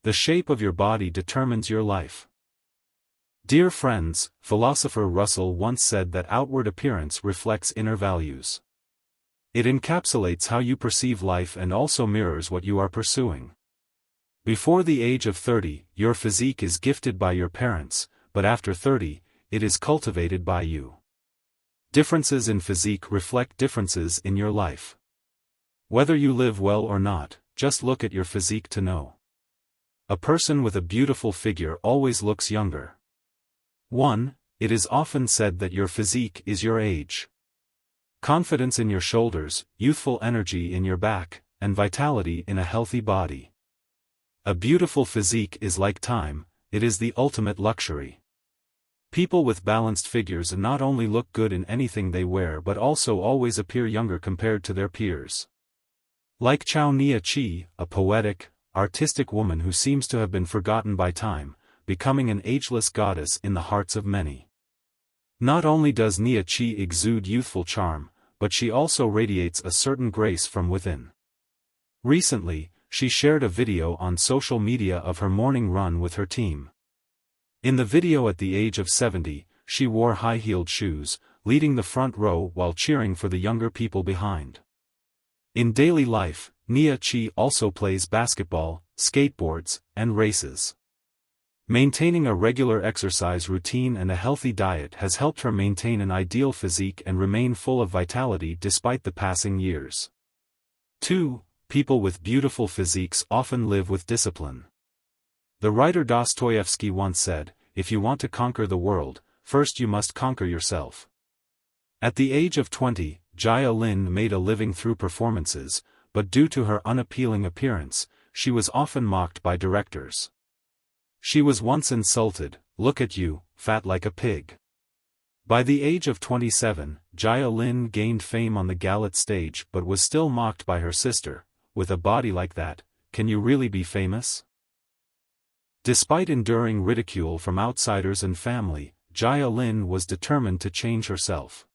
The shape of your body determines your life. Dear friends, philosopher Russell once said that outward appearance reflects inner values. It encapsulates how you perceive life and also mirrors what you are pursuing. Before the age of 30, your physique is gifted by your parents, but after 30, it is cultivated by you. Differences in physique reflect differences in your life. Whether you live well or not, just look at your physique to know. A person with a beautiful figure always looks younger. 1. It is often said that your physique is your age. Confidence in your shoulders, youthful energy in your back, and vitality in a healthy body. A beautiful physique is like time, it is the ultimate luxury. People with balanced figures not only look good in anything they wear but also always appear younger compared to their peers. Like Chao Nia-chi, a poetic, artistic woman who seems to have been forgotten by time, becoming an ageless goddess in the hearts of many. Not only does Nia-chi exude youthful charm, but she also radiates a certain grace from within. Recently, she shared a video on social media of her morning run with her team. In the video at the age of 70, she wore high-heeled shoes, leading the front row while cheering for the younger people behind. In daily life, Nia-chi also plays basketball, skateboards, and races. Maintaining a regular exercise routine and a healthy diet has helped her maintain an ideal physique and remain full of vitality despite the passing years. 2. People with beautiful physiques often live with discipline. The writer Dostoevsky once said, "If you want to conquer the world, first you must conquer yourself." At the age of 20, Jia Lin made a living through performances, but due to her unappealing appearance, she was often mocked by directors. She was once insulted, "Look at you, fat like a pig." By the age of 27, Jia Lin gained fame on the Galit stage but was still mocked by her sister. "With a body like that, can you really be famous?" Despite enduring ridicule from outsiders and family, Jia Lin was determined to change herself.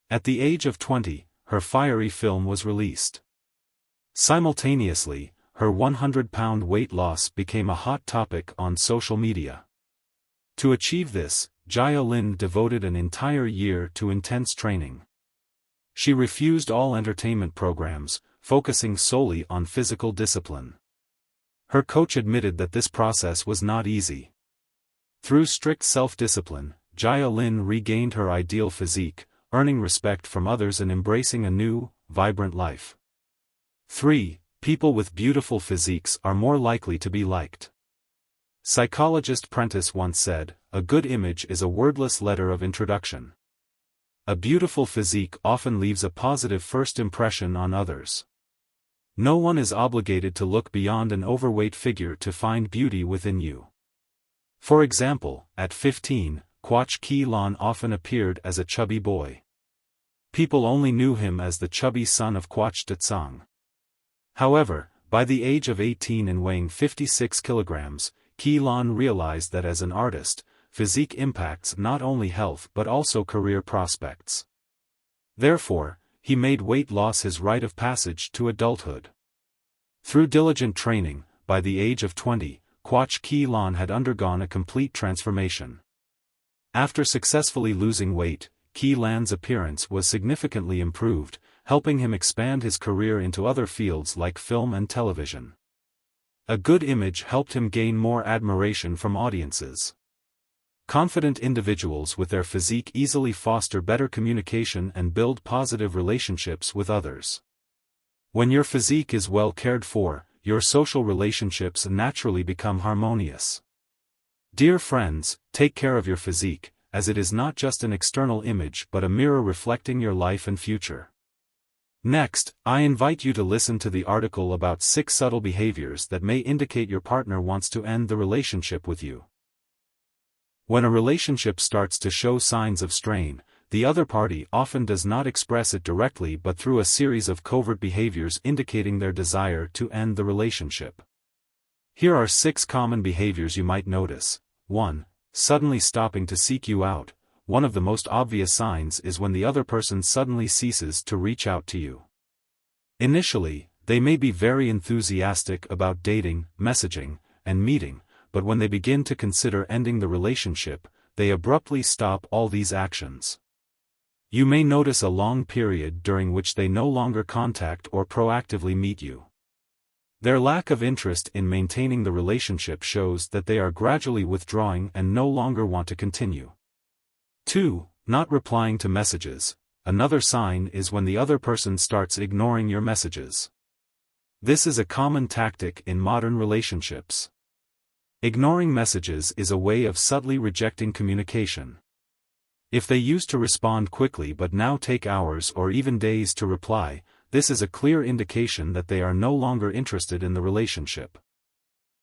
At the age of 20, her fiery film was released. Simultaneously, her 100-pound weight loss became a hot topic on social media. To achieve this, Jia Lin devoted an entire year to intense training. She refused all entertainment programs, focusing solely on physical discipline. Her coach admitted that this process was not easy. Through strict self-discipline, Jia Lin regained her ideal physique, earning respect from others and embracing a new, vibrant life. 3. People with beautiful physiques are more likely to be liked. Psychologist Prentice once said, "A good image is a wordless letter of introduction." A beautiful physique often leaves a positive first impression on others. No one is obligated to look beyond an overweight figure to find beauty within you. For example, at 15, Kwach Ki-lan often appeared as a chubby boy. People only knew him as the chubby son of Kwach Datsang. However, by the age of 18 and weighing 56 kilograms, Ki-lan realized that as an artist, physique impacts not only health but also career prospects. Therefore, he made weight loss his rite of passage to adulthood. Through diligent training, by the age of 20, Kwach Ki-lan had undergone a complete transformation. After successfully losing weight, Ki-lan's appearance was significantly improved, helping him expand his career into other fields like film and television. A good image helped him gain more admiration from audiences. Confident individuals with their physique easily foster better communication and build positive relationships with others. When your physique is well cared for, your social relationships naturally become harmonious. Dear friends, take care of your physique, as it is not just an external image but a mirror reflecting your life and future. Next, I invite you to listen to the article about 6 subtle behaviors that may indicate your partner wants to end the relationship with you. When a relationship starts to show signs of strain, the other party often does not express it directly but through a series of covert behaviors indicating their desire to end the relationship. Here are 6 common behaviors you might notice. 1. Suddenly stopping to seek you out. One of the most obvious signs is when the other person suddenly ceases to reach out to you. Initially, they may be very enthusiastic about dating, messaging, and meeting, but when they begin to consider ending the relationship, they abruptly stop all these actions. You may notice a long period during which they no longer contact or proactively meet you. Their lack of interest in maintaining the relationship shows that they are gradually withdrawing and no longer want to continue. 2. Not replying to messages. Another sign is when the other person starts ignoring your messages. This is a common tactic in modern relationships. Ignoring messages is a way of subtly rejecting communication. If they used to respond quickly but now take hours or even days to reply, this is a clear indication that they are no longer interested in the relationship.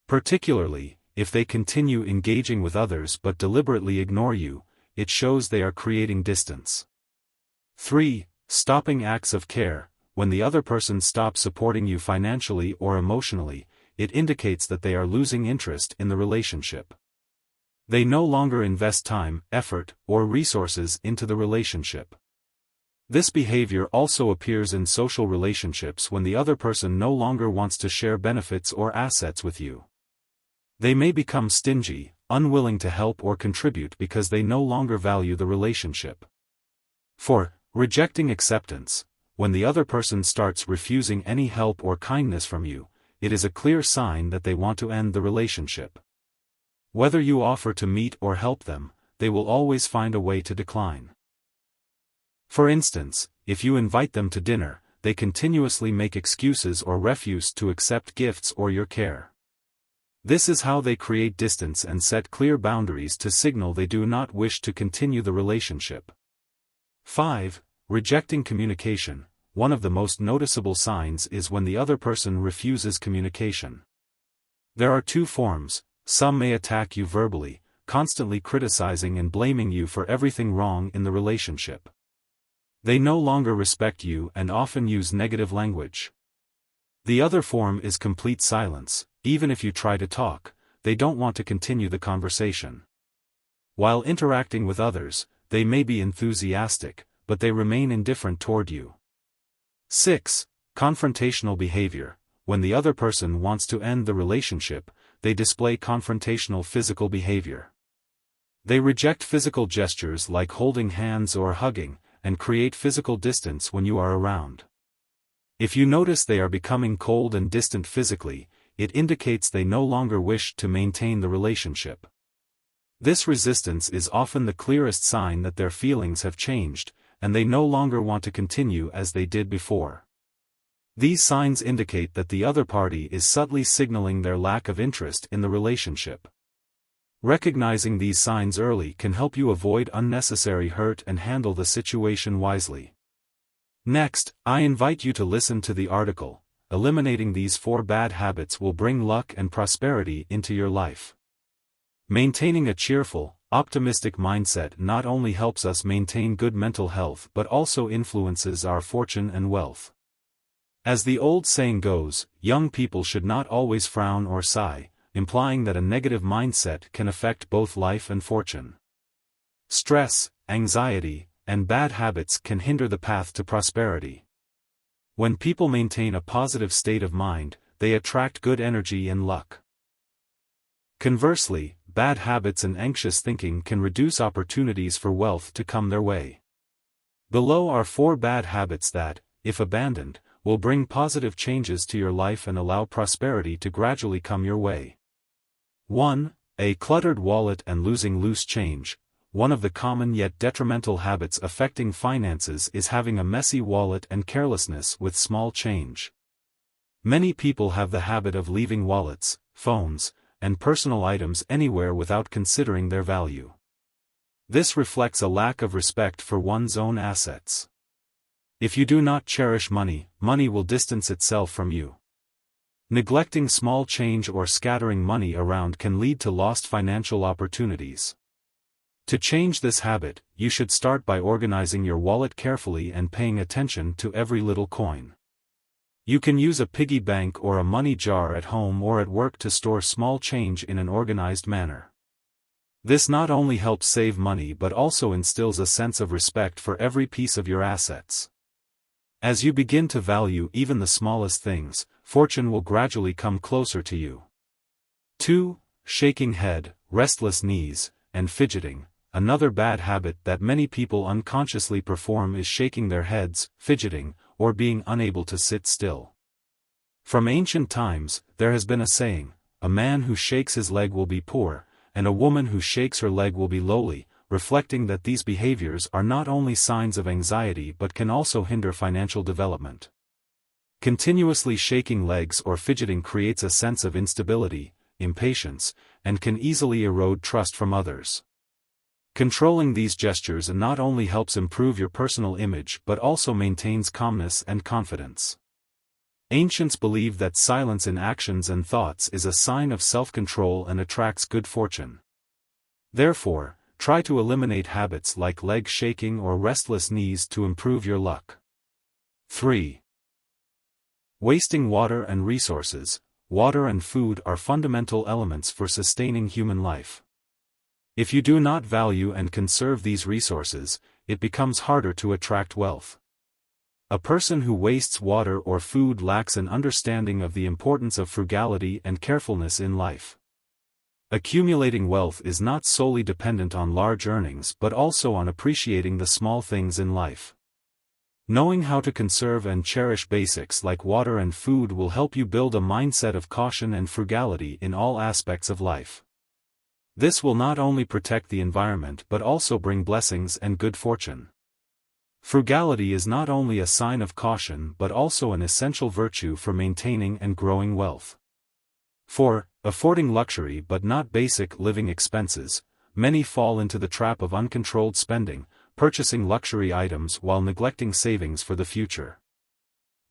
Particularly, if they continue engaging with others but deliberately ignore you, it shows they are creating distance. 3. Stopping acts of care. When the other person stops supporting you financially or emotionally, it indicates that they are losing interest in the relationship. They no longer invest time, effort, or resources into the relationship. This behavior also appears in social relationships when the other person no longer wants to share benefits or assets with you. They may become stingy, unwilling to help or contribute because they no longer value the relationship. 4. Rejecting acceptance. When the other person starts refusing any help or kindness from you, it is a clear sign that they want to end the relationship. Whether you offer to meet or help them, they will always find a way to decline. For instance, if you invite them to dinner, they continuously make excuses or refuse to accept gifts or your care. This is how they create distance and set clear boundaries to signal they do not wish to continue the relationship. 5. Rejecting communication. One of the most noticeable signs is when the other person refuses communication. There are two forms. Some may attack you verbally, constantly criticizing and blaming you for everything wrong in the relationship. They no longer respect you and often use negative language. The other form is complete silence. Even if you try to talk, they don't want to continue the conversation. While interacting with others, they may be enthusiastic, but they remain indifferent toward you. 6. Confrontational behavior. When the other person wants to end the relationship, they display confrontational physical behavior. They reject physical gestures like holding hands or hugging, and create physical distance when you are around. If you notice they are becoming cold and distant physically, it indicates they no longer wish to maintain the relationship. This resistance is often the clearest sign that their feelings have changed, and they no longer want to continue as they did before. These signs indicate that the other party is subtly signaling their lack of interest in the relationship. Recognizing these signs early can help you avoid unnecessary hurt and handle the situation wisely. Next, I invite you to listen to the article. Eliminating these 4 bad habits will bring luck and prosperity into your life. Maintaining a cheerful, optimistic mindset not only helps us maintain good mental health but also influences our fortune and wealth. As the old saying goes, young people should not always frown or sigh, implying that a negative mindset can affect both life and fortune. Stress, anxiety, and bad habits can hinder the path to prosperity. When people maintain a positive state of mind, they attract good energy and luck. Conversely, bad habits and anxious thinking can reduce opportunities for wealth to come their way. Below are 4 bad habits that, if abandoned, will bring positive changes to your life and allow prosperity to gradually come your way. 1. A cluttered wallet and losing loose change. One of the common yet detrimental habits affecting finances is having a messy wallet and carelessness with small change. Many people have the habit of leaving wallets, phones, and personal items anywhere without considering their value. This reflects a lack of respect for one's own assets. If you do not cherish money, money will distance itself from you. Neglecting small change or scattering money around can lead to lost financial opportunities. To change this habit, you should start by organizing your wallet carefully and paying attention to every little coin. You can use a piggy bank or a money jar at home or at work to store small change in an organized manner. This not only helps save money but also instills a sense of respect for every piece of your assets. As you begin to value even the smallest things, fortune will gradually come closer to you. 2. Shaking head, restless knees, and fidgeting. Another bad habit that many people unconsciously perform is shaking their heads, fidgeting, or being unable to sit still. From ancient times, there has been a saying, "A man who shakes his leg will be poor, and a woman who shakes her leg will be lowly," reflecting that these behaviors are not only signs of anxiety but can also hinder financial development. Continuously shaking legs or fidgeting creates a sense of instability, impatience, and can easily erode trust from others. Controlling these gestures not only helps improve your personal image but also maintains calmness and confidence. Ancients believed that silence in actions and thoughts is a sign of self-control and attracts good fortune. Therefore, try to eliminate habits like leg shaking or restless knees to improve your luck. 3. Wasting water and resources. Water and food are fundamental elements for sustaining human life. If you do not value and conserve these resources, it becomes harder to attract wealth. A person who wastes water or food lacks an understanding of the importance of frugality and carefulness in life. Accumulating wealth is not solely dependent on large earnings but also on appreciating the small things in life. Knowing how to conserve and cherish basics like water and food will help you build a mindset of caution and frugality in all aspects of life. This will not only protect the environment but also bring blessings and good fortune. Frugality is not only a sign of caution but also an essential virtue for maintaining and growing wealth. 4. Affording luxury but not basic living expenses. Many fall into the trap of uncontrolled spending, purchasing luxury items while neglecting savings for the future.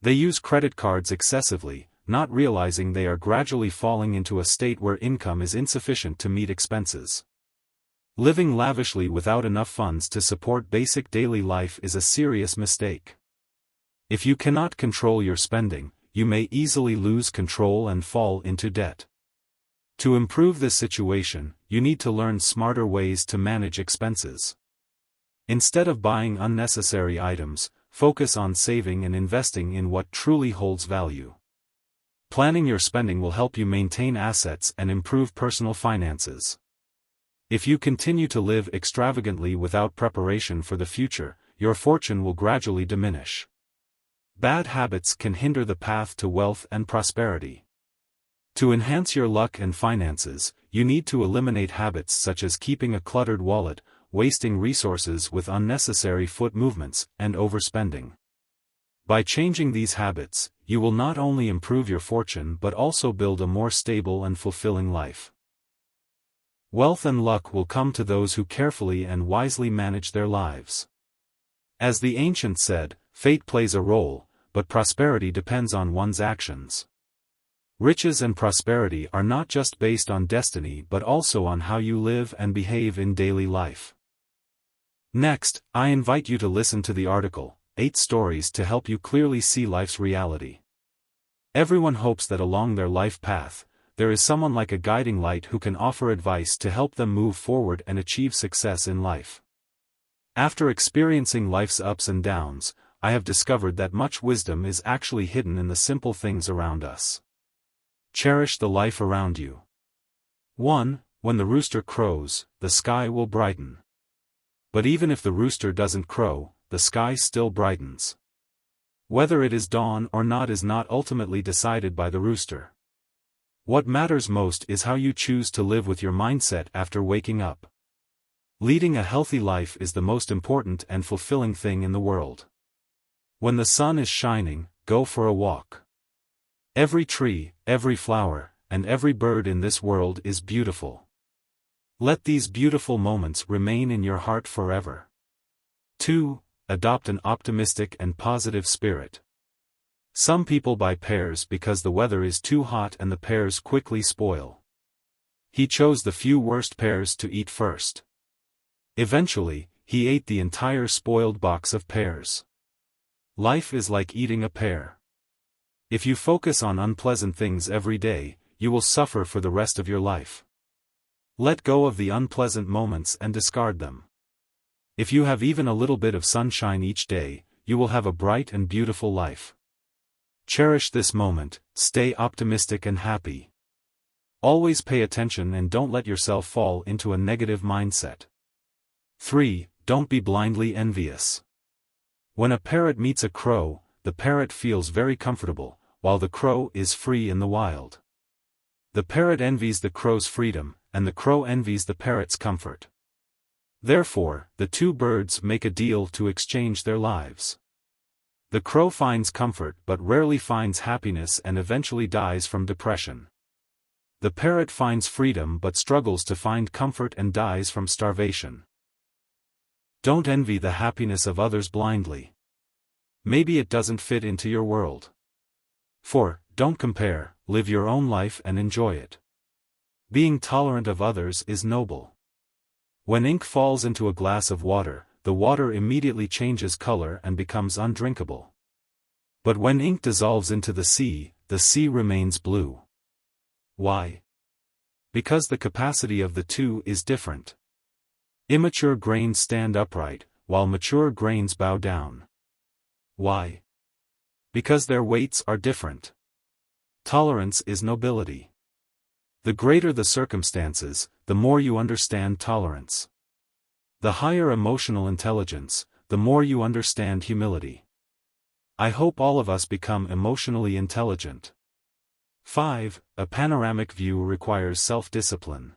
They use credit cards excessively, not realizing they are gradually falling into a state where income is insufficient to meet expenses. Living lavishly without enough funds to support basic daily life is a serious mistake. If you cannot control your spending, you may easily lose control and fall into debt. To improve this situation, you need to learn smarter ways to manage expenses. Instead of buying unnecessary items, focus on saving and investing in what truly holds value. Planning your spending will help you maintain assets and improve personal finances. If you continue to live extravagantly without preparation for the future, your fortune will gradually diminish. Bad habits can hinder the path to wealth and prosperity. To enhance your luck and finances, you need to eliminate habits such as keeping a cluttered wallet, wasting resources with unnecessary foot movements, and overspending. By changing these habits, you will not only improve your fortune but also build a more stable and fulfilling life. Wealth and luck will come to those who carefully and wisely manage their lives. As the ancients said, fate plays a role, but prosperity depends on one's actions. Riches and prosperity are not just based on destiny but also on how you live and behave in daily life. Next, I invite you to listen to the article, 8 Stories to Help You Clearly See Life's Reality. Everyone hopes that along their life path, there is someone like a guiding light who can offer advice to help them move forward and achieve success in life. After experiencing life's ups and downs, I have discovered that much wisdom is actually hidden in the simple things around us. Cherish the life around you. 1. When the rooster crows, the sky will brighten. But even if the rooster doesn't crow, the sky still brightens. Whether it is dawn or not is not ultimately decided by the rooster. What matters most is how you choose to live with your mindset after waking up. Leading a healthy life is the most important and fulfilling thing in the world. When the sun is shining, go for a walk. Every tree, every flower, and every bird in this world is beautiful. Let these beautiful moments remain in your heart forever. 2. Adopt an optimistic and positive spirit. Some people buy pears because the weather is too hot and the pears quickly spoil. He chose the few worst pears to eat first. Eventually, he ate the entire spoiled box of pears. Life is like eating a pear. If you focus on unpleasant things every day, you will suffer for the rest of your life. Let go of the unpleasant moments and discard them. If you have even a little bit of sunshine each day, you will have a bright and beautiful life. Cherish this moment, stay optimistic and happy. Always pay attention and don't let yourself fall into a negative mindset. 3. Don't be blindly envious. When a parrot meets a crow, the parrot feels very comfortable, while the crow is free in the wild. The parrot envies the crow's freedom, and the crow envies the parrot's comfort. Therefore, the two birds make a deal to exchange their lives. The crow finds comfort but rarely finds happiness and eventually dies from depression. The parrot finds freedom but struggles to find comfort and dies from starvation. Don't envy the happiness of others blindly. Maybe it doesn't fit into your world. 4. Don't compare, live your own life and enjoy it. Being tolerant of others is noble. When ink falls into a glass of water, the water immediately changes color and becomes undrinkable. But when ink dissolves into the sea remains blue. Why? Because the capacity of the two is different. Immature grains stand upright, while mature grains bow down. Why? Because their weights are different. Tolerance is nobility. The greater the circumstances, the more you understand tolerance. The higher emotional intelligence, the more you understand humility. I hope all of us become emotionally intelligent. 5. A panoramic view requires self-discipline.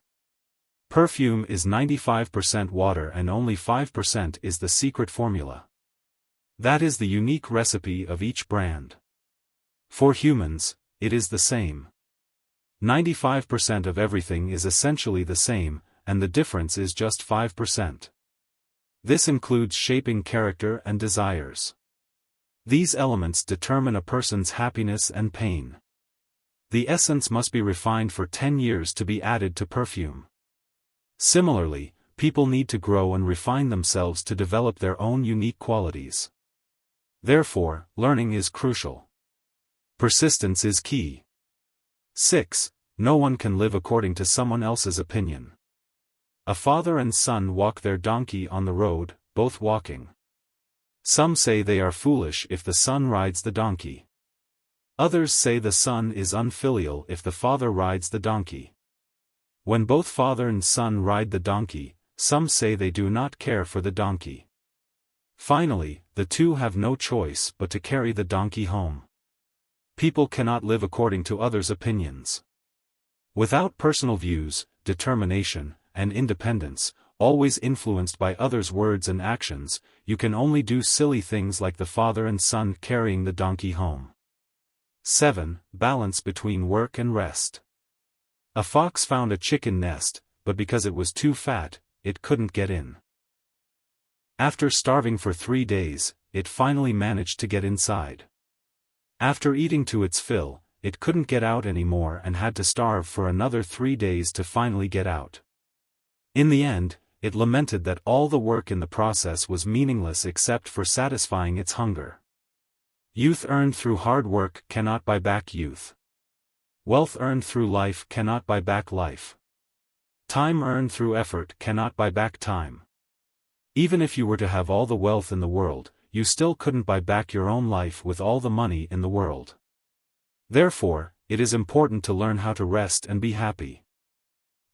Perfume is 95% water and only 5% is the secret formula. That is the unique recipe of each brand. For humans, it is the same. 95% of everything is essentially the same, and the difference is just 5%. This includes shaping character and desires. These elements determine a person's happiness and pain. The essence must be refined for 10 years to be added to perfume. Similarly, people need to grow and refine themselves to develop their own unique qualities. Therefore, learning is crucial. Persistence is key. 6. No one can live according to someone else's opinion. A father and son walk their donkey on the road, both walking. Some say they are foolish if the son rides the donkey. Others say the son is unfilial if the father rides the donkey. When both father and son ride the donkey, some say they do not care for the donkey. Finally, the two have no choice but to carry the donkey home. People cannot live according to others' opinions. Without personal views, determination, and independence, always influenced by others' words and actions, you can only do silly things like the father and son carrying the donkey home. 7. Balance between work and rest. A fox found a chicken nest, but because it was too fat, it couldn't get in. After starving for 3 days, it finally managed to get inside. After eating to its fill, it couldn't get out anymore and had to starve for another 3 days to finally get out. In the end, it lamented that all the work in the process was meaningless except for satisfying its hunger. Youth earned through hard work cannot buy back youth. Wealth earned through life cannot buy back life. Time earned through effort cannot buy back time. Even if you were to have all the wealth in the world, you still couldn't buy back your own life with all the money in the world. Therefore, it is important to learn how to rest and be happy.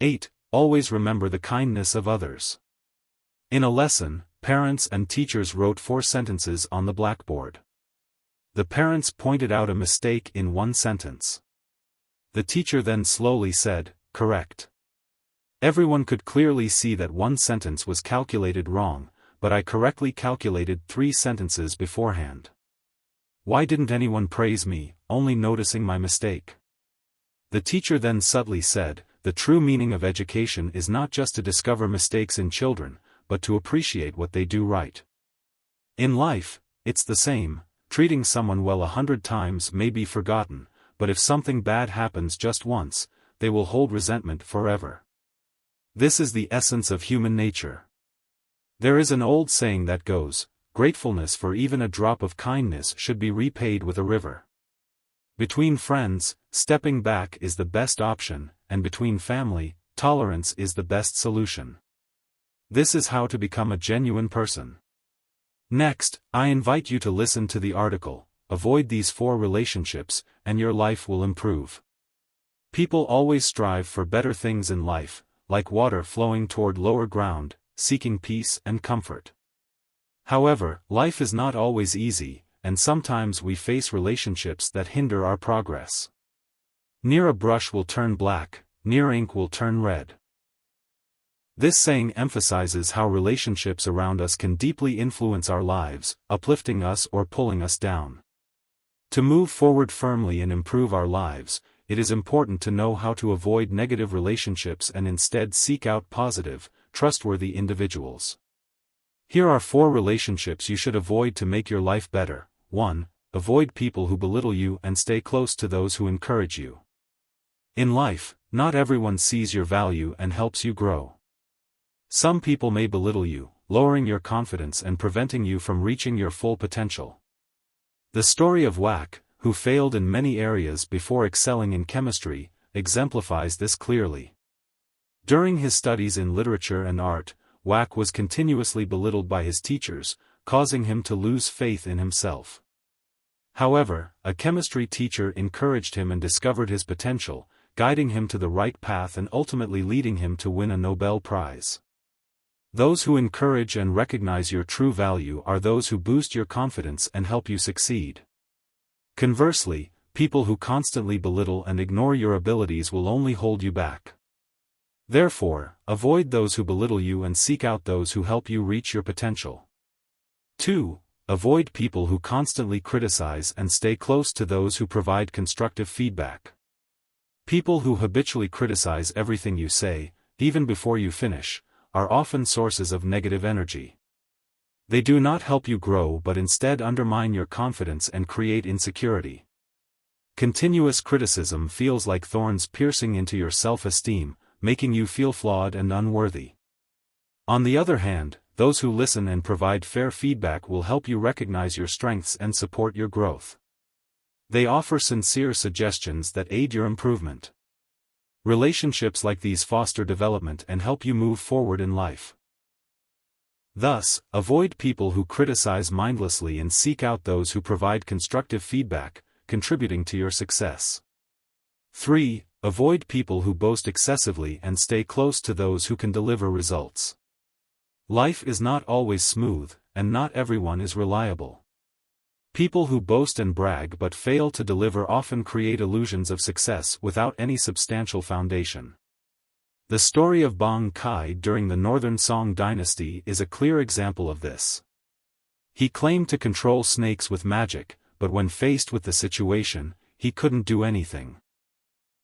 8. Always remember the kindness of others. In a lesson, parents and teachers wrote 4 sentences on the blackboard. The parents pointed out a mistake in one sentence. The teacher then slowly said, "Correct." Everyone could clearly see that one sentence was calculated wrong, but I correctly calculated 3 sentences beforehand. Why didn't anyone praise me, only noticing my mistake? The teacher then subtly said, the true meaning of education is not just to discover mistakes in children, but to appreciate what they do right. In life, it's the same, treating someone well 100 times may be forgotten, but if something bad happens just once, they will hold resentment forever. This is the essence of human nature. There is an old saying that goes, gratefulness for even a drop of kindness should be repaid with a river. Between friends, stepping back is the best option, and between family, tolerance is the best solution. This is how to become a genuine person. Next, I invite you to listen to the article, Avoid These 4 Relationships, and Your Life Will Improve. People always strive for better things in life, like water flowing toward lower ground, seeking peace and comfort. However, life is not always easy, and sometimes we face relationships that hinder our progress. Near a brush will turn black, near ink will turn red. This saying emphasizes how relationships around us can deeply influence our lives, uplifting us or pulling us down. To move forward firmly and improve our lives, it is important to know how to avoid negative relationships and instead seek out positive, trustworthy individuals. Here are 4 relationships you should avoid to make your life better. 1. Avoid people who belittle you and stay close to those who encourage you. In life, not everyone sees your value and helps you grow. Some people may belittle you, lowering your confidence and preventing you from reaching your full potential. The story of Wack, who failed in many areas before excelling in chemistry, exemplifies this clearly. During his studies in literature and art, Wack was continuously belittled by his teachers, causing him to lose faith in himself. However, a chemistry teacher encouraged him and discovered his potential, guiding him to the right path and ultimately leading him to win a Nobel Prize. Those who encourage and recognize your true value are those who boost your confidence and help you succeed. Conversely, people who constantly belittle and ignore your abilities will only hold you back. Therefore, avoid those who belittle you and seek out those who help you reach your potential. 2. Avoid people who constantly criticize and stay close to those who provide constructive feedback. People who habitually criticize everything you say, even before you finish, are often sources of negative energy. They do not help you grow but instead undermine your confidence and create insecurity. Continuous criticism feels like thorns piercing into your self-esteem, making you feel flawed and unworthy. On the other hand, those who listen and provide fair feedback will help you recognize your strengths and support your growth. They offer sincere suggestions that aid your improvement. Relationships like these foster development and help you move forward in life. Thus, avoid people who criticize mindlessly and seek out those who provide constructive feedback, contributing to your success. 3. Avoid people who boast excessively and stay close to those who can deliver results. Life is not always smooth, and not everyone is reliable. People who boast and brag but fail to deliver often create illusions of success without any substantial foundation. The story of Bang Kai during the Northern Song dynasty is a clear example of this. He claimed to control snakes with magic, but when faced with the situation, he couldn't do anything.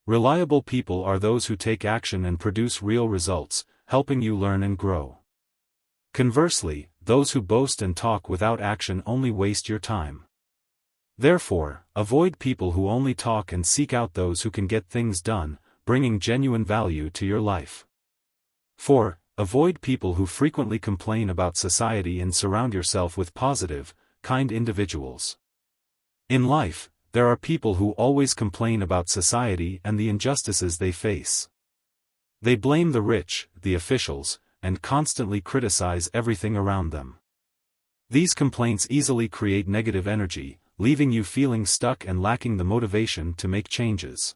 Reliable people are those who take action and produce real results, helping you learn and grow. Conversely, those who boast and talk without action only waste your time. Therefore, avoid people who only talk and seek out those who can get things done, bringing genuine value to your life. 4. Avoid people who frequently complain about society and surround yourself with positive, kind individuals. In life, there are people who always complain about society and the injustices they face. They blame the rich, the officials, and constantly criticize everything around them. These complaints easily create negative energy, leaving you feeling stuck and lacking the motivation to make changes.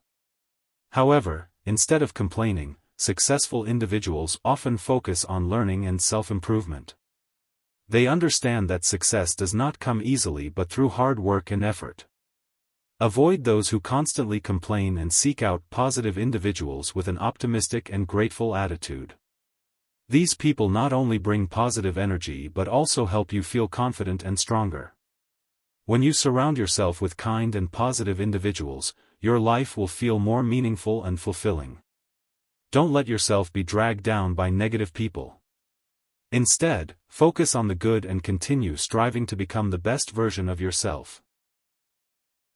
However, instead of complaining, successful individuals often focus on learning and self-improvement. They understand that success does not come easily but through hard work and effort. Avoid those who constantly complain and seek out positive individuals with an optimistic and grateful attitude. These people not only bring positive energy but also help you feel confident and stronger. When you surround yourself with kind and positive individuals, your life will feel more meaningful and fulfilling. Don't let yourself be dragged down by negative people. Instead, focus on the good and continue striving to become the best version of yourself.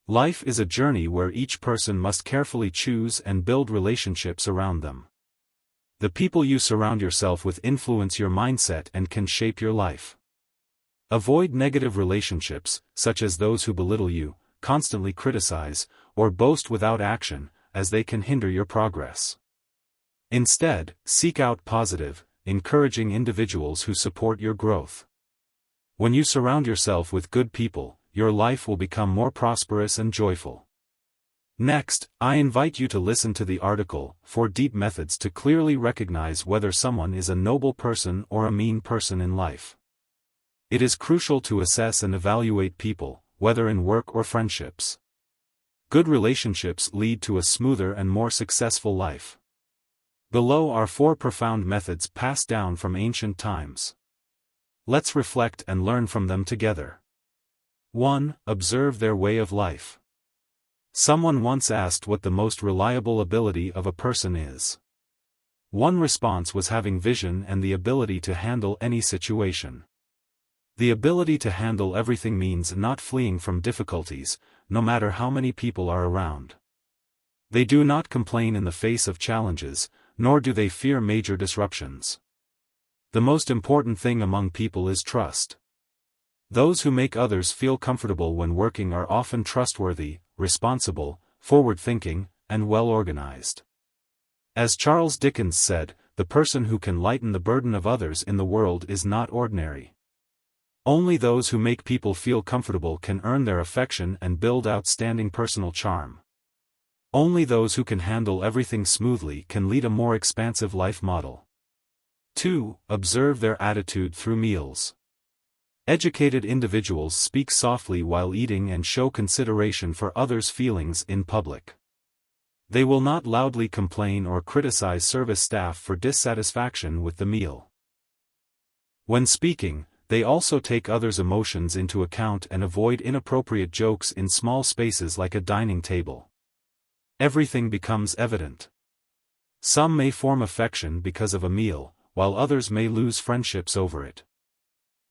Life is a journey where each person must carefully choose and build relationships around them. The people you surround yourself with influence your mindset and can shape your life. Avoid negative relationships, such as those who belittle you, constantly criticize, or boast without action, as they can hinder your progress. Instead, seek out positive, encouraging individuals who support your growth. When you surround yourself with good people, your life will become more prosperous and joyful. Next, I invite you to listen to the article, 4 Deep Methods to Clearly Recognize Whether Someone is a Noble Person or a Mean Person in Life. It is crucial to assess and evaluate people, whether in work or friendships. Good relationships lead to a smoother and more successful life. Below are 4 profound methods passed down from ancient times. Let's reflect and learn from them together. 1. Observe their way of life. Someone once asked what the most reliable ability of a person is. One response was having vision and the ability to handle any situation. The ability to handle everything means not fleeing from difficulties, no matter how many people are around. They do not complain in the face of challenges, nor do they fear major disruptions. The most important thing among people is trust. Those who make others feel comfortable when working are often trustworthy, responsible, forward-thinking, and well-organized. As Charles Dickens said, the person who can lighten the burden of others in the world is not ordinary. Only those who make people feel comfortable can earn their affection and build outstanding personal charm. Only those who can handle everything smoothly can lead a more expansive life model. 2. Observe their attitude through meals. Educated individuals speak softly while eating and show consideration for others' feelings in public. They will not loudly complain or criticize service staff for dissatisfaction with the meal. When speaking, they also take others' emotions into account and avoid inappropriate jokes in small spaces like a dining table. Everything becomes evident. Some may form affection because of a meal, while others may lose friendships over it.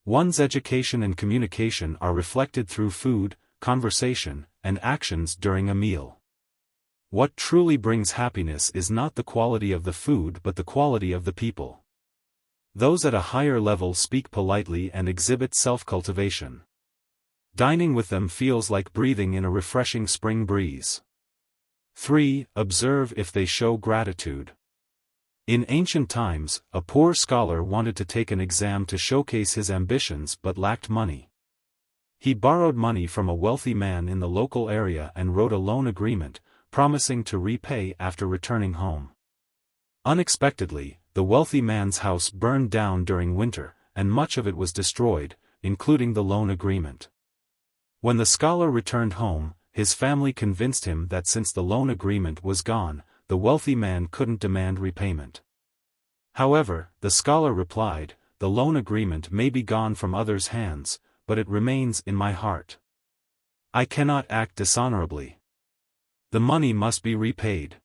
One's education and communication are reflected through food, conversation, and actions during a meal. What truly brings happiness is not the quality of the food but the quality of the people. Those at a higher level speak politely and exhibit self-cultivation. Dining with them feels like breathing in a refreshing spring breeze. 3. Observe if they show gratitude. In ancient times, a poor scholar wanted to take an exam to showcase his ambitions but lacked money. He borrowed money from a wealthy man in the local area and wrote a loan agreement, promising to repay after returning home. Unexpectedly, the wealthy man's house burned down during winter, and much of it was destroyed, including the loan agreement. When the scholar returned home, his family convinced him that since the loan agreement was gone, the wealthy man couldn't demand repayment. However, the scholar replied, "The loan agreement may be gone from others' hands, but it remains in my heart. I cannot act dishonorably. The money must be repaid."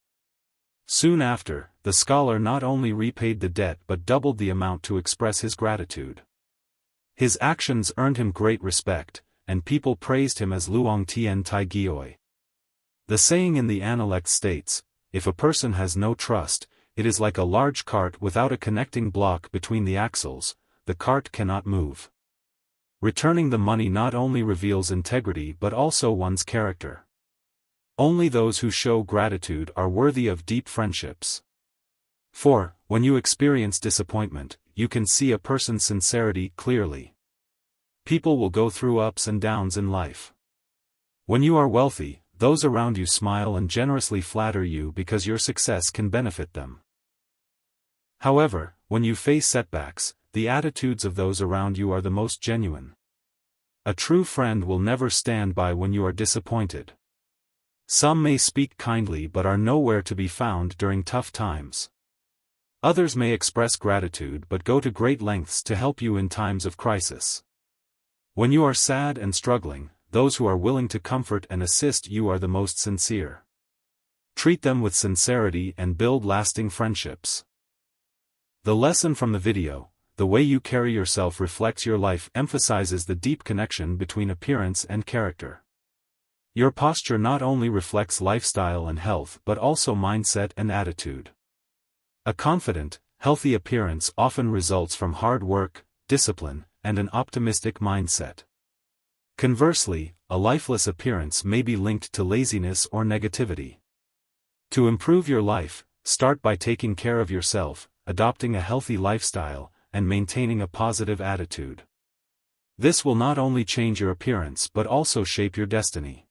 Soon after, the scholar not only repaid the debt but doubled the amount to express his gratitude. His actions earned him great respect, and people praised him as Luong Tien Tai Gioi. The saying in the Analect states, "If a person has no trust, it is like a large cart without a connecting block between the axles, the cart cannot move." Returning the money not only reveals integrity but also one's character. Only those who show gratitude are worthy of deep friendships. 4. When you experience disappointment, you can see a person's sincerity clearly. People will go through ups and downs in life. When you are wealthy, those around you smile and generously flatter you because your success can benefit them. However, when you face setbacks, the attitudes of those around you are the most genuine. A true friend will never stand by when you are disappointed. Some may speak kindly but are nowhere to be found during tough times. Others may express gratitude but go to great lengths to help you in times of crisis. When you are sad and struggling, those who are willing to comfort and assist you are the most sincere. Treat them with sincerity and build lasting friendships. The lesson from the video, the way you carry yourself reflects your life, emphasizes the deep connection between appearance and character. Your posture not only reflects lifestyle and health but also mindset and attitude. A confident, healthy appearance often results from hard work, discipline, and an optimistic mindset. Conversely, a lifeless appearance may be linked to laziness or negativity. To improve your life, start by taking care of yourself, adopting a healthy lifestyle, and maintaining a positive attitude. This will not only change your appearance but also shape your destiny.